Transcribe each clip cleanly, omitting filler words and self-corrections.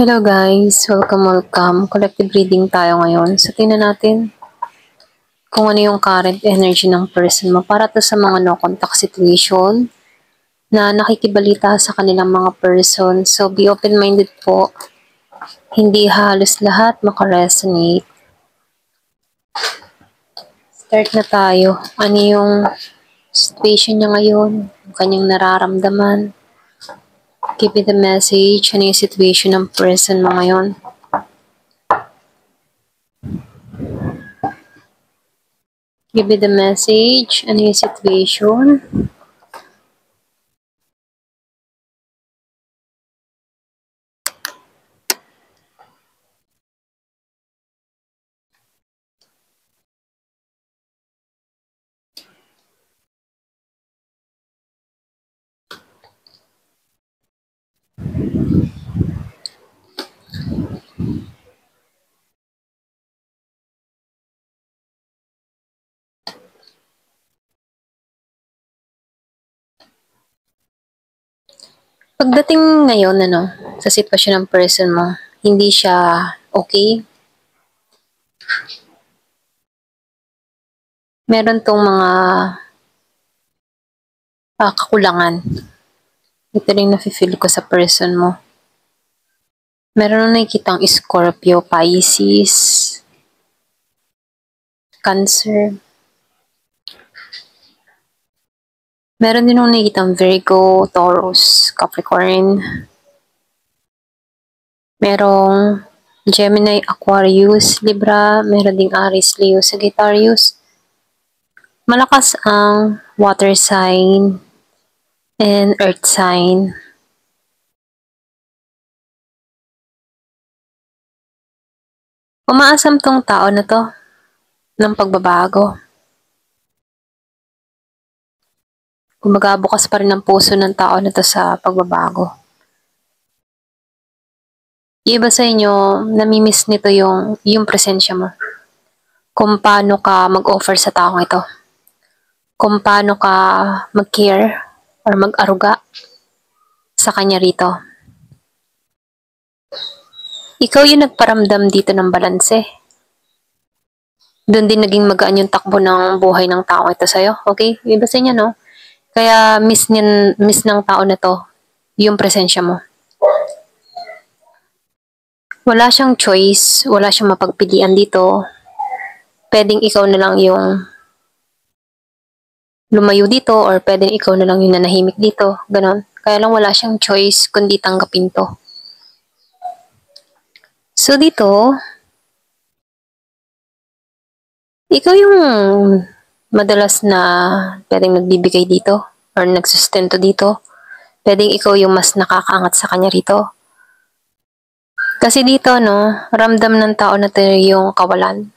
Hello guys! Welcome. Collective reading tayo ngayon. So, tingnan natin kung ano yung current energy ng person mo para to sa mga no contact situation na nakikibalita sa kanilang mga person. So, be open-minded po. Hindi halos lahat makaresonate. Start na tayo. Ano yung situation niya ngayon? Yung kanyang nararamdaman? Give me the message. Ano yung situation ng person mo ngayon? Give me the message. Ano yung situation? Pagdating ngayon, sa sitwasyon ng person mo, hindi siya okay. Meron tong mga kakulangan. Ito rin nafe-feel ko sa person mo. Meron na nakikitang Scorpio, Pisces, Cancer. Meron din akong nakikitang Virgo, Taurus, Capricorn. Merong Gemini, Aquarius, Libra. Meron ding Aries, Leo, Sagittarius. Malakas ang water sign and earth sign. Umaasam tong tao na to ng pagbabago. Kumbaga, bukas pa rin ang puso ng tao na to sa pagbabago. Yung iba sa inyo, namimiss nito yung presensya mo. Kung paano ka mag-offer sa taong ito. Kung paano ka mag-care or mag-aruga sa kanya rito. Ikaw yung nagparamdam dito ng balanse. Doon din naging magaan yung takbo ng buhay ng taong ito sa'yo. Okay? Yung iba sa inyo, no? Kaya miss ng tao na to yung presensya mo. Wala siyang choice, wala siyang mapagpilian dito. Pwedeng ikaw na lang yung lumayo dito or pwedeng ikaw na lang yung nanahimik dito. Ganon. Kaya lang wala siyang choice kundi tanggapin to. So dito, ikaw yung madalas na pwedeng nagbibigay dito or nagsustento dito. Pwedeng ikaw yung mas nakakaangat sa kanya rito. Kasi dito, ramdam ng tao na to yung kawalan.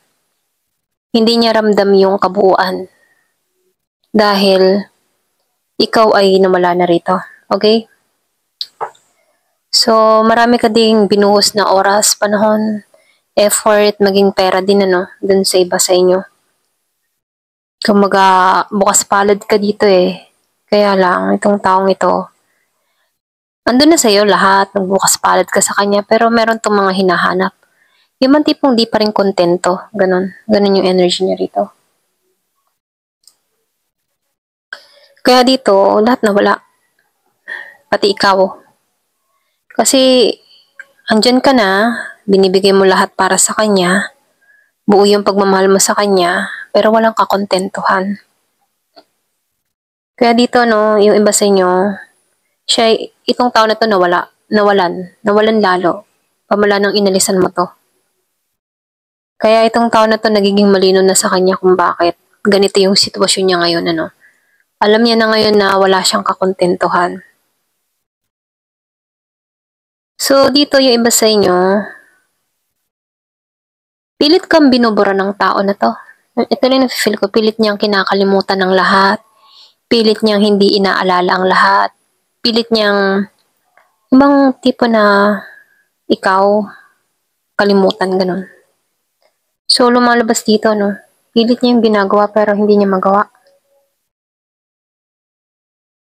Hindi niya ramdam yung kabuuan. Dahil ikaw ay nawala na rito. Okay? So, marami ka ding binuhos na oras, panahon, effort, maging pera din, dun sa iba sa inyo. Kumaga, bukas palad ka dito eh. Kaya lang, itong taong ito, andun na sa'yo lahat, nagbukas palad ka sa kanya, pero meron tong mga hinahanap. Yung man tipong di pa rin kontento, ganun. Ganun yung energy niya rito. Kaya dito, lahat nawala. Pati ikaw. Kasi, andyan ka na, binibigay mo lahat para sa kanya, buo yung pagmamahal mo sa kanya, pero walang kakontentuhan. Kaya dito, yung iba sa inyo, itong tao na to nawalan lalo. Pamula nang inalisan mo to. Kaya itong tao na to nagiging malino na sa kanya kung bakit ganito yung sitwasyon niya ngayon, Alam niya na ngayon na wala siyang kakontentuhan. So, dito yung iba sa inyo, pilit kang binubura ng tao na to. Ito rin na-feel ko, pilit niyang kinakalimutan ng lahat. Pilit niyang hindi inaalala ang lahat. Pilit niyang ibang tipo na ikaw, kalimutan, ganun. So, lumalabas dito, pilit niya yung ginagawa pero hindi niya magawa.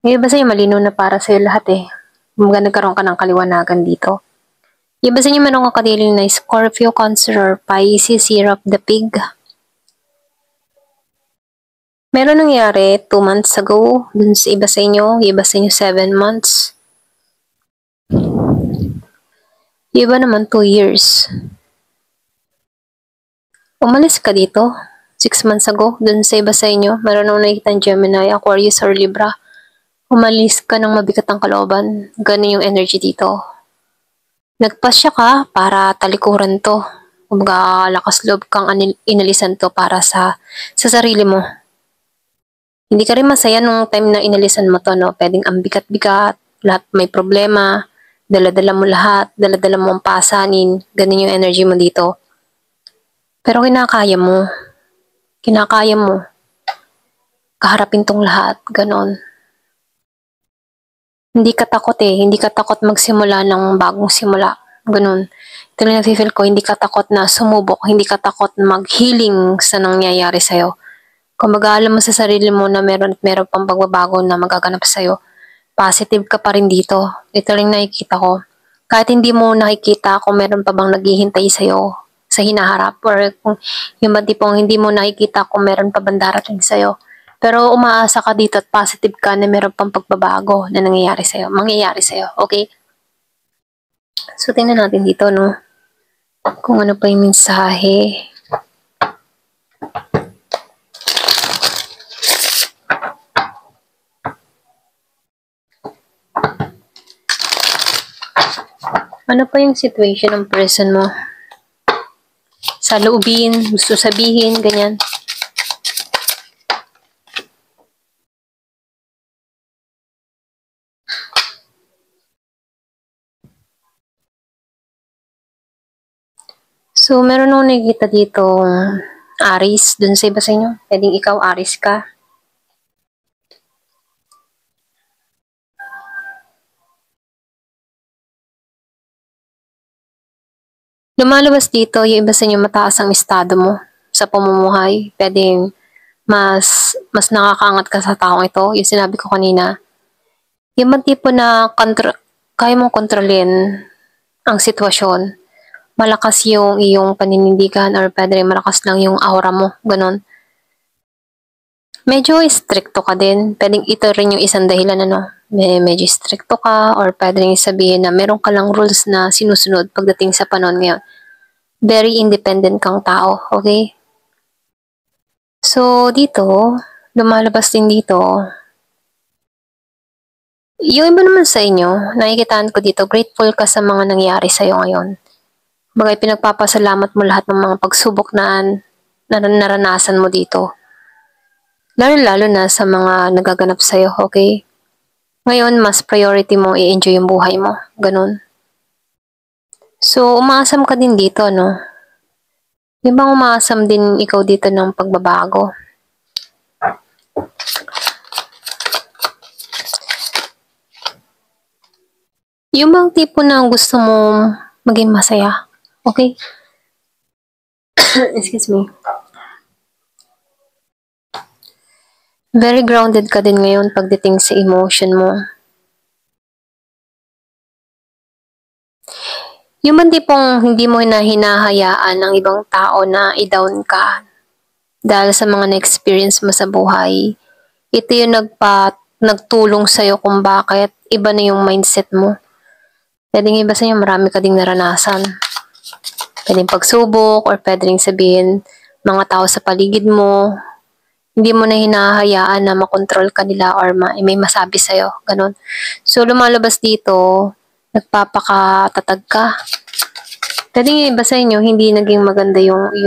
May iba sa'yo malino na para sa'yo lahat eh. Kumbaga nagkaroon ka ng kaliwanagan dito. Iba sa inyo meron ka kadiling na Scorpio, Cancer, or Pisces, Year of the Pig. Meron nangyari 2 months ago, dun sa iba sa inyo 7 months. Iba naman 2 years. Umalis ka dito 6 months ago, dun sa iba sa inyo. Meron akong nakikita Gemini, Aquarius, or Libra. Umalis ka ng mabigat ang kalooban. Ganun yung energy dito. Nagpasya ka para talikuran to. Kumbaga, lakas loob kang inalisan to para sa sarili mo. Hindi ka rin masaya nung time na inalisan mo to, no? Pwedeng ang bigat-bigat, lahat may problema, dala-dala mo lahat, dala-dala mo ang pasanin, ganun yung energy mo dito. Pero kinakaya mo. Kinakaya mo. Kaharapin tong lahat, ganon. Hindi ka takot eh. Hindi ka takot magsimula ng bagong simula. Ganun. Ito na nafe-feel ko, hindi ka takot na sumubok. Hindi ka takot mag-healing sa nangyayari sa'yo. Kumbaga, alam mo sa sarili mo na meron pang pagbabago na magaganap sa'yo. Positive ka pa rin dito. Ito rin nakikita ko. Kahit hindi mo nakikita kung meron pa bang naghihintay sa'yo sa hinaharap, or kung yung tipong hindi mo nakikita kung meron pa bang darating sa'yo. Pero umaasa ka dito at positive ka na meron pang pagbabago na mangyayari sa'yo, okay? So, tingnan natin dito, no? Kung ano pa yung mensahe. Ano pa yung situation ng person mo? Sa loobin, gusto sabihin, ganyan. So, meron akong nakikita dito Aries, dun sa iba sa inyo. Pwedeng ikaw, Aries ka. Lumalabas dito, yung iba sa inyo mataas ang estado mo sa pamumuhay. Pwedeng mas nakakaangat ka sa taong ito. Yung sinabi ko kanina. Yung mga tipo na kaya mong kontrolin ang sitwasyon. Malakas yung iyong paninindigan, or pwede rin malakas lang yung aura mo. Ganon. Medyo stricto ka din. Pwedeng ito rin yung isang dahilan, ano. Medyo stricto ka, or pwede rin sabihin na meron ka lang rules na sinusunod pagdating sa panahon ngayon. Very independent kang tao, okay? So, dito, lumalabas din dito, yung iba naman sa inyo, nakikitaan ko dito, grateful ka sa mga nangyari sa'yo ngayon. Bagay pinagpapasalamat mo lahat ng mga pagsubok na naranasan mo dito. Lalo-lalo na sa mga nagaganap sa'yo, okay? Ngayon, mas priority mo i-enjoy yung buhay mo. Ganun. So, umaasam ka din dito, no? Di ba umaasam din ikaw dito ng pagbabago? Yung bang tipo na gusto mo maging masaya, okay? Excuse me. Very grounded ka din ngayon pagdating sa emotion mo. Yung bang tipong hindi mo hinahayaan ng ibang tao na i-down ka dahil sa mga na-experience mo sa buhay. Ito yung nagtulong sa'yo kung bakit iba na yung mindset mo. Pwedeng iba sa'yo, marami ka ding naranasan. Pwedeng pagsubok, or pwedeng sabihin mga tao sa paligid mo, hindi mo na hinahayaan na makontrol ka nila or may masabi sa'yo. Ganun. So, lumalabas dito, nagpapakatatag ka. Pwedeng iba sa inyo, hindi naging maganda yung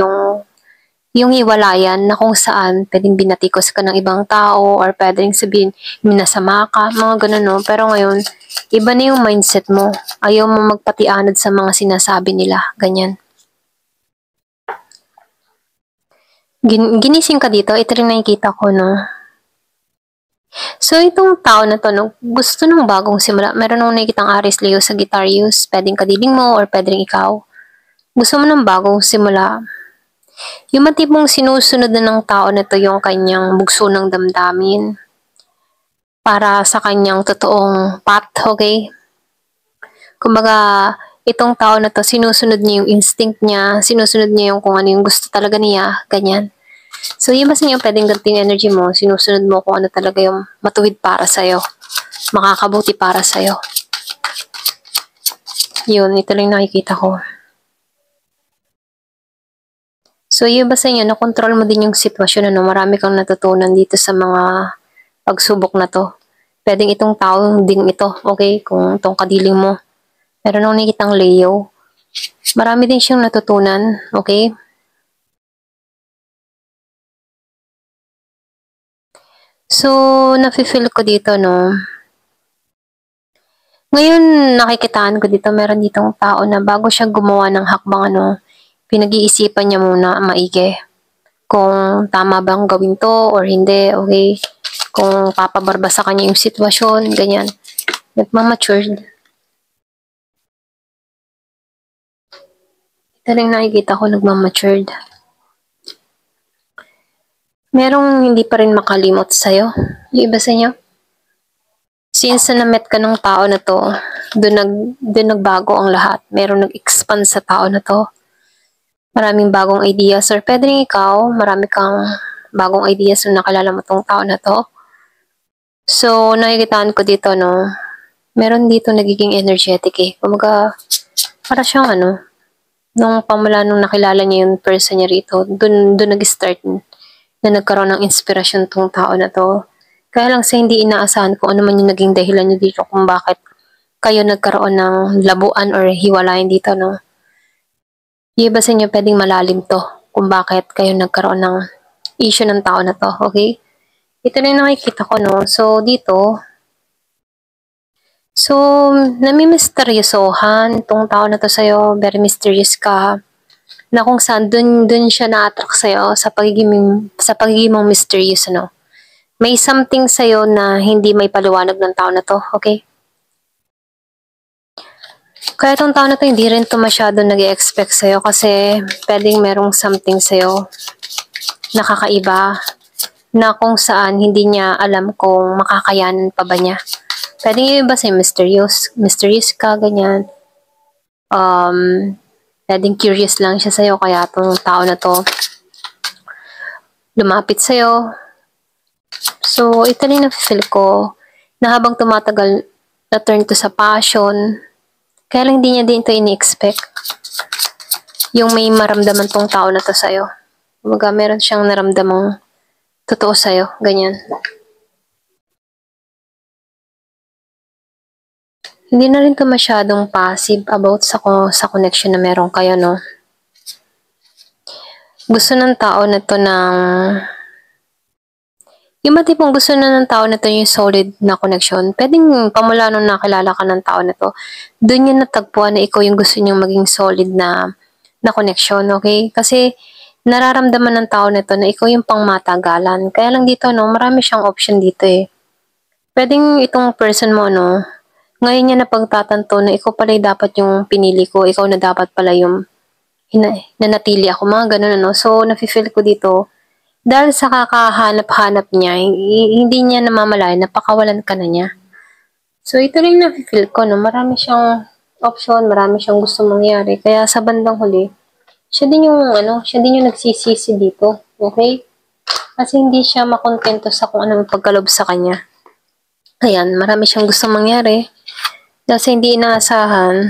hiwalayan na kung saan pwedeng binatikos ka ng ibang tao, or pwedeng sabihin minasama ka, mga ganun, no? Pero ngayon, iba na yung mindset mo. Ayaw mo magpatianod sa mga sinasabi nila. Ganyan. Ginising ka dito, ito rin nakikita ko, no? So, itong tao na to, no, gusto ng bagong simula. Meron akong nakikitang Aries Leo sa Guitarius. Pwedeng kadiling mo, or pwedeng ikaw. Gusto mo ng bagong simula. Yung matipong sinusunod na ng tao na to yung kanyang bugso ng damdamin para sa kanyang totoong path, okay? Kumbaga, itong tao na to, sinusunod niya yung instinct niya, sinusunod niya yung kung ano yung gusto talaga niya, ganyan. So, yung basta yung pwedeng ganting energy mo, sinusunod mo kung ano talaga yung matuwid para sa'yo, makakabuti para sa'yo. Yun, ito lang nakikita ko. So, yung basta yun, nakontrol mo din yung sitwasyon, ano, marami kang natutunan dito sa mga pagsubok na to. Pwedeng itong tao ding ito, okay? Kung itong kadiling mo. Meron akong nakikitang Leo. Marami din siyang natutunan, okay? So, nafe-feel ko dito, no? Ngayon, nakikitaan ko dito, meron ditong tao na bago siya gumawa ng hakbang, ano, pinag-iisipan niya muna maigi. Kung tama bang gawin to or hindi, okay? Kung papabarba sa kanya yung sitwasyon, ganyan. Nagmamatured. Ito lang nakikita ko, nagmamatured. Merong hindi pa rin makalimot sa'yo. Yung iba sa inyo? Since na-met ka ng tao na to, doon nagbago ang lahat. Merong nag-expand sa tao na to. Maraming bagong ideas or pwede rin ikaw, marami kang bagong ideas nung nakilala mo tong tao na to. So, nakikitaan ko dito, no, meron dito nagiging energetic eh. Kumaga, para siyang ano, nung pamula nung nakilala niya yung person niya rito, dun nag-start na nagkaroon ng inspirasyon tong tao na to. Kaya lang sa hindi inaasahan kung ano man yung naging dahilan niyo dito kung bakit kayo nagkaroon ng labuan or hiwalayan dito, no. Yung iba sa inyo pwedeng malalim to kung bakit kayo nagkaroon ng issue ng tao na to, okay? Ito na yung nakikita ko, no. So, dito, so, namimisteryosohan tong tao na to sa'yo, very mysterious ka, na kung saan dun siya na-attract sa'yo sa pagiging mong mysterious, ano. May something sa'yo na hindi may paliwanag ng tao na to, okay? Kaya tong tao na to, hindi rin to masyado nag-expect sa'yo kasi pwedeng merong something sa'yo nakakaiba na kung saan hindi niya alam kung makakayanan pa ba niya. Pwede yung iba sa'yo mysterious ka, ganyan. Pwedeng curious lang siya sa'yo, kaya tong tao na to lumapit sa'yo. So, ito rin na-feel ko na habang tumatagal, na-turn to sa passion. Kaya lang hindi niya din ito ini-expect. Yung may maramdaman tong tao na to sa'yo. Kumbaga, meron siyang naramdamang totoo sa'yo, ganyan. Hindi na rin to masyadong passive about sa connection na meron kayo, no? Gusto ng tao na to ng... Yung matipong gusto na ng tao na to yung solid na connection. Pwedeng pamula nung nakilala ka ng tao na to, doon yun natagpuan na ikaw yung gusto niyang maging solid na connection, okay? Kasi nararamdaman ng tao na to na ikaw yung pangmatagalan. Kaya lang dito, no, marami siyang option dito eh. Pwedeng itong person mo, no, ngayon niya napagtatanto na ikaw pala dapat yung pinili ko, ikaw na dapat pala yung nanatili ako, mga ganun, ano. So, nafe-feel ko dito, dahil sa kakahanap-hanap niya, hindi niya namamalaya, napakawalan ka na niya. So, ito rin nafe-feel ko, no, marami siyang option, marami siyang gusto mangyari. Kaya sa bandang huli, siya din yung nagsisisi dito, okay? Kasi hindi siya makontento sa kung ano ang pagkalob sa kanya. Ayan, marami siyang gusto mangyari. Kasi hindi inaasahan,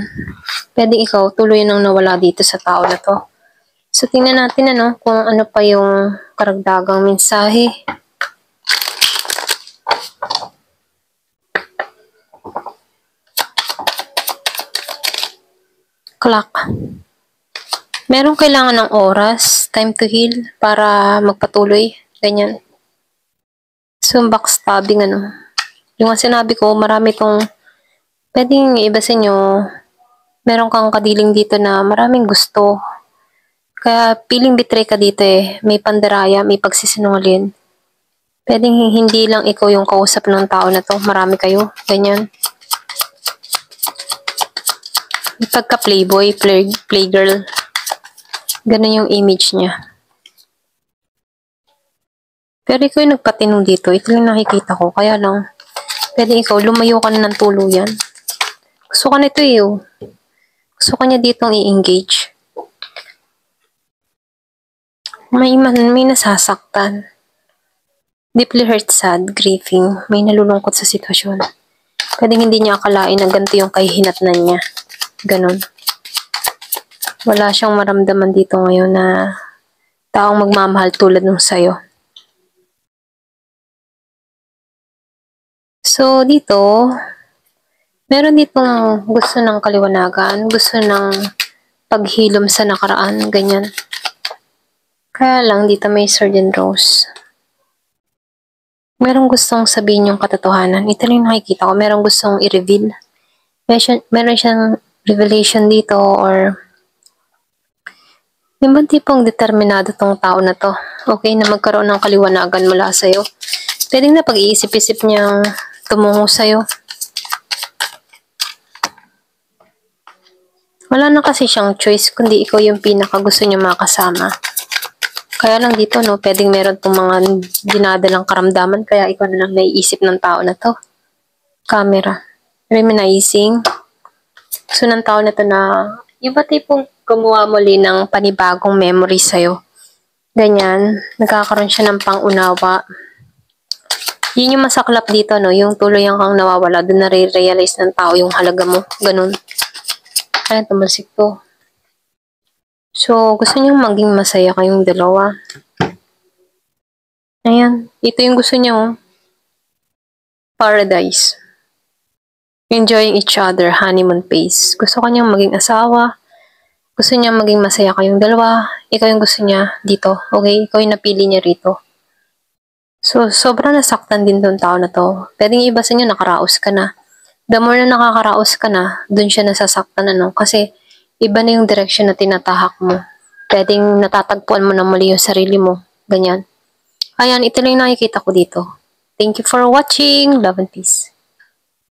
pwedeng ikaw tuloy nang nawala dito sa tao na to. So, tingnan natin kung ano pa yung karagdagang mensahe. Clock. Merong kailangan ng oras, time to heal, para magpatuloy. Ganyan. So, backstabbing, yung sinabi ko, marami tong, pwedeng iba sa inyo, meron kang kadiling dito na maraming gusto. Kaya, feeling betray ka dito eh. May pandaraya, may pagsisinungaling. Pwedeng hindi lang ikaw yung kausap ng tao na to. Marami kayo. Ganyan. Pagka-playboy, playgirl. Ganun yung image niya. Pero ikaw yung nagpatinong dito. Ito yung nakikita ko. Kaya lang, pwede ikaw, lumayo ka na ng tuluyan. Gusto ka nito eh. Gusto ko niya ditong i-engage. May nasasaktan. Deeply hurt, sad, grieving. May nalulungkot sa sitwasyon. Pwedeng hindi niya akalain na ganito yung kahihinatnan niya. Ganon. Wala siyang maramdaman dito ngayon na taong magmamahal tulad nung sayo. So, dito, meron ditong gusto ng kaliwanagan, gusto ng paghilom sa nakaraan, ganyan. Kaya lang, dito may Sword and Rose. Merong gustong sabihin yung katotohanan. Ito rin nakikita ko. Merong gustong i-reveal. Meron siyang revelation dito or yung bang tipong determinado tong tao na to. Okay na magkaroon ng kaliwanagan mula sa'yo. Pwedeng na pag-iisip-isip niyang tumungo sa'yo. Wala na kasi siyang choice kundi ikaw yung pinaka gusto niya makasama. Kaya lang dito, no, pwedeng meron tong mga dinadalang karamdaman kaya ikaw na lang naiisip ng tao na to. Camera. Reminiscing. So, ng tao na to na, yung ba tipong gumawa muli ng panibagong memory sa'yo. Ganyan. Nagkakaroon siya ng pangunawa. Yun yung masaklap dito, no, yung tuloy kang nawawala. Doon nare-realize ng tao yung halaga mo. Ganun. Ayan, tumasik to. So, gusto niyong maging masaya kayong dalawa. Ayan. Ito yung gusto niyo. Paradise. Enjoying each other, honeymoon phase. Gusto kanyang maging asawa. Gusto niya maging masaya kayong dalawa. Ikaw yung gusto niya dito. Okay? Ikaw yung napili niya rito. So, sobrang nasaktan din tong tao na to. Pwedeng iba sa inyo, nakaraos ka na. The more na nakakaraos ka na, dun siya nasasaktan ano. Kasi, iba na yung direction na tinatahak mo. Pwedeng natatagpuan mo na muli yung sarili mo. Ganyan. Ayan, ito lang yung nakikita ko dito. Thank you for watching. Love and peace.